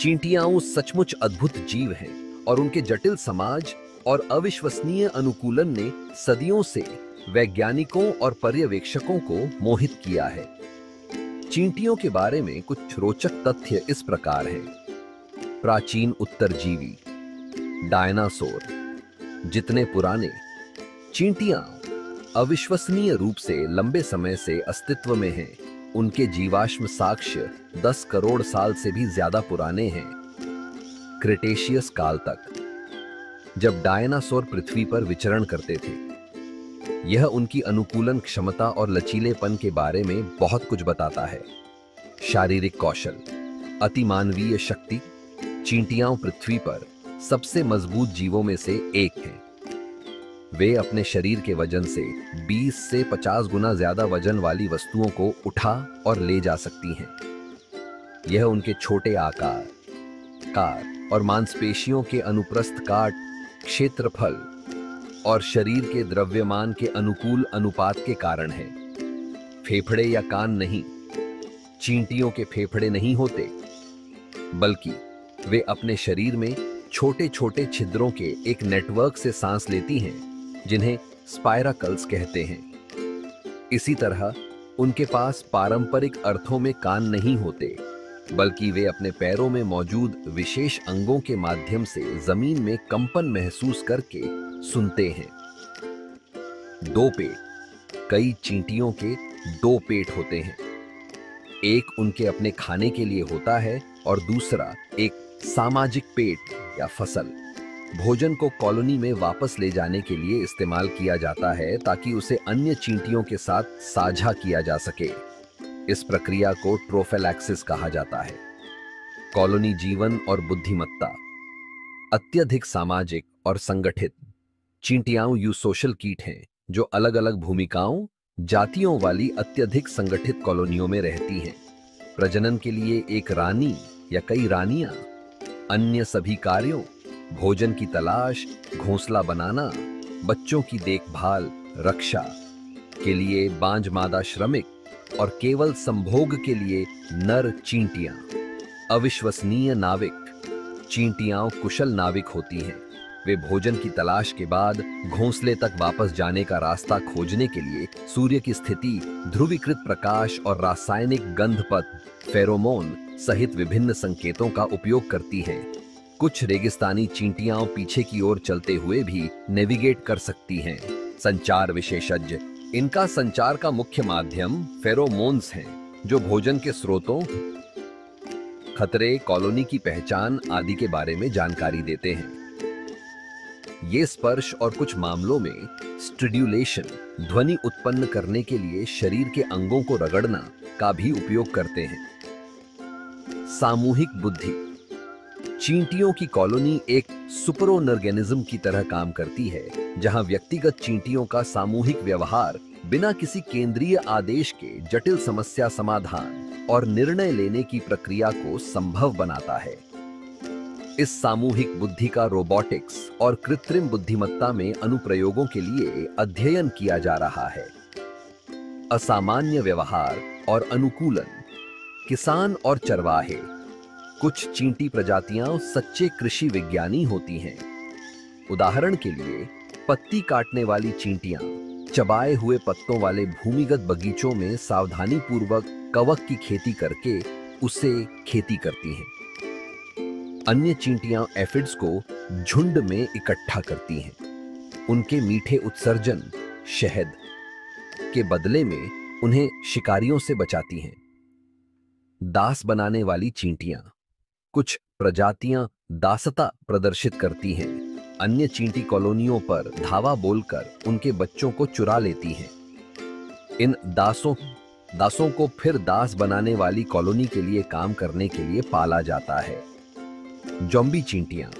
चींटियां सचमुच अद्भुत जीव हैं और उनके जटिल समाज और अविश्वसनीय अनुकूलन ने सदियों से वैज्ञानिकों और पर्यवेक्षकों को मोहित किया है। चींटियों के बारे में कुछ रोचक तथ्य इस प्रकार हैं। प्राचीन उत्तरजीवी डायनासोर जितने पुराने, चींटियां अविश्वसनीय रूप से लंबे समय से अस्तित्व में हैं। उनके जीवाश्म साक्ष्य 10 करोड़ साल से भी ज्यादा पुराने हैं। क्रिटेशियस काल तक, जब डायनासोर पृथ्वी पर विचरण करते थे। यह उनकी अनुकूलन क्षमता और लचीलेपन के बारे में बहुत कुछ बताता है। शारीरिक कौशल, अतिमानवीय शक्ति। चींटियां पृथ्वी पर सबसे मजबूत जीवों में से एक हैं। वे अपने शरीर के वजन से 20 से 50 गुना ज्यादा वजन वाली वस्तुओं को उठा और ले जा सकती हैं। यह उनके छोटे आकार और मांसपेशियों के अनुप्रस्थ काट, क्षेत्रफल और शरीर के द्रव्यमान के अनुकूल अनुपात के कारण है। फेफड़े या कान नहीं, चींटियों के फेफड़े नहीं होते, बल्कि वे अपने शरीर में छोटे छोटे छिद्रों के एक नेटवर्क से सांस लेती हैं, जिन्हें स्पाइरकल्स कहते हैं। इसी तरह उनके पास पारंपरिक अर्थों में कान नहीं होते, बल्कि वे अपने पैरों में मौजूद विशेष अंगों के माध्यम से जमीन में कंपन महसूस करके सुनते हैं। दो पेट, कई चींटियों के 2 पेट होते हैं। एक उनके अपने खाने के लिए होता है और दूसरा एक सामाजिक पेट या फसल। भोजन को कॉलोनी में वापस ले जाने के लिए इस्तेमाल किया जाता है, ताकि उसे अन्य चींटियों के साथ साझा किया जा सके। इस प्रक्रिया को ट्रोफैलैक्सिस कहा जाता है। कॉलोनी जीवन और बुद्धिमत्ता, अत्यधिक सामाजिक और संगठित। चींटियां यूसोशल कीट हैं जो अलग अलग भूमिकाओं, जातियों वाली अत्यधिक संगठित कॉलोनियों में रहती हैं। प्रजनन के लिए एक रानी या कई रानियां, अन्य सभी कार्यों, भोजन की तलाश, घोंसला बनाना, बच्चों की देखभाल, रक्षा के लिए बांझ मादा श्रमिक और केवल संभोग के लिए नर चींटियां। अविश्वसनीय नाविक, चींटियां कुशल नाविक होती हैं। वे भोजन की तलाश के बाद घोंसले तक वापस जाने का रास्ता खोजने के लिए सूर्य की स्थिति, ध्रुवीकृत प्रकाश और रासायनिक गंधपथ फेरोमोन सहित विभिन्न संकेतों का उपयोग करती हैं। कुछ रेगिस्तानी चींटियां पीछे की ओर चलते हुए भी नेविगेट कर सकती हैं। संचार विशेषज्ञ, इनका संचार का मुख्य माध्यम फेरोमोन्स हैं, जो भोजन के स्रोतों, खतरे, कॉलोनी की पहचान आदि के बारे में जानकारी देते हैं। ये स्पर्श और कुछ मामलों में स्ट्रिड्यूलेशन, ध्वनि उत्पन्न करने के लिए शरीर के अंगों को रगड़ना का भी उपयोग करते हैं। सामूहिक बुद्धि, चींटियों की कॉलोनी एक सुपरऑर्गेनिज्म की तरह काम करती है, जहां व्यक्तिगत चींटियों का सामूहिक व्यवहार बिना किसी केंद्रीय आदेश के जटिल समस्या समाधान और निर्णय लेने की प्रक्रिया को संभव बनाता है। इस सामूहिक बुद्धि का रोबोटिक्स और कृत्रिम बुद्धिमत्ता में अनुप्रयोगों के लिए अध्ययन किया जा रहा है। असामान्य व्यवहार और अनुकूलन, किसान और चरवाहे। कुछ चींटी प्रजातियां सच्चे कृषि विज्ञानी होती हैं। उदाहरण के लिए पत्ती काटने वाली चींटियां चबाए हुए पत्तों वाले भूमिगत बगीचों में सावधानी पूर्वक कवक की खेती करके उसे खेती करती हैं। अन्य चींटियां एफिड्स को झुंड में इकट्ठा करती हैं। उनके मीठे उत्सर्जन, शहद के बदले में उन्हें शिकारियों से बचाती हैं। दास बनाने वाली चींटियां, कुछ प्रजातियां दासता प्रदर्शित करती हैं। अन्य चींटी कॉलोनियों पर धावा बोलकर उनके बच्चों को चुरा लेती हैं। इन दासों को फिर दास बनाने वाली कॉलोनी के लिए काम करने के लिए पाला जाता है। ज़ॉम्बी चींटियां,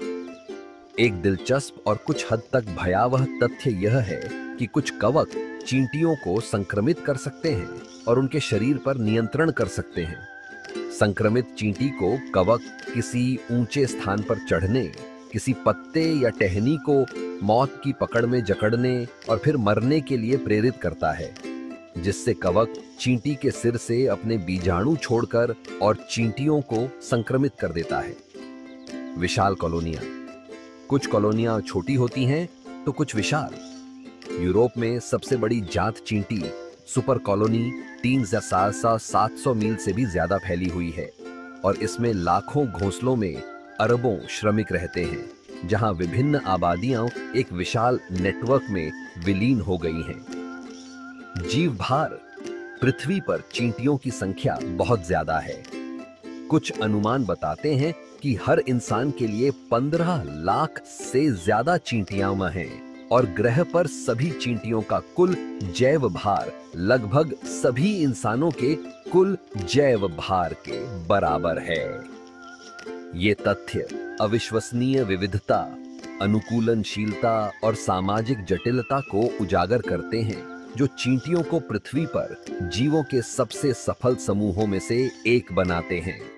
एक दिलचस्प और कुछ हद तक भयावह तथ्य यह है कि कुछ कवक चींटियों को संक्रमित कर सकते हैं और उनके शरीर पर नियंत्रण कर सकते हैं। संक्रमित चींटी को कवक किसी ऊंचे स्थान पर चढ़ने, किसी पत्ते या टहनी को मौत की पकड़ में जकड़ने और फिर मरने के लिए प्रेरित करता है, जिससे कवक चींटी के सिर से अपने बीजाणु छोड़कर और चींटियों को संक्रमित कर देता है। विशाल कॉलोनियां। कुछ कॉलोनियां छोटी होती हैं तो कुछ विशाल। यूरोप में सबसे बड़ी जात चींटी सुपर कॉलोनी 3,700 मील से भी ज्यादा फैली हुई है और इसमें लाखों घोंसलों में अरबों श्रमिक रहते हैं, जहां विभिन्न आबादियां एक विशाल नेटवर्क में विलीन हो गई हैं। जीव भार। पृथ्वी पर चींटियों की संख्या बहुत ज्यादा है। कुछ अनुमान बताते हैं कि हर इंसान के लिए 15 लाख से ज्यादा चींटियां हैं और ग्रह पर सभी चींटियों का कुल जैव भार लगभग सभी इंसानों के कुल जैव भार के बराबर है। ये तथ्य अविश्वसनीय विविधता, अनुकूलनशीलता और सामाजिक जटिलता को उजागर करते हैं, जो चींटियों को पृथ्वी पर जीवों के सबसे सफल समूहों में से एक बनाते हैं।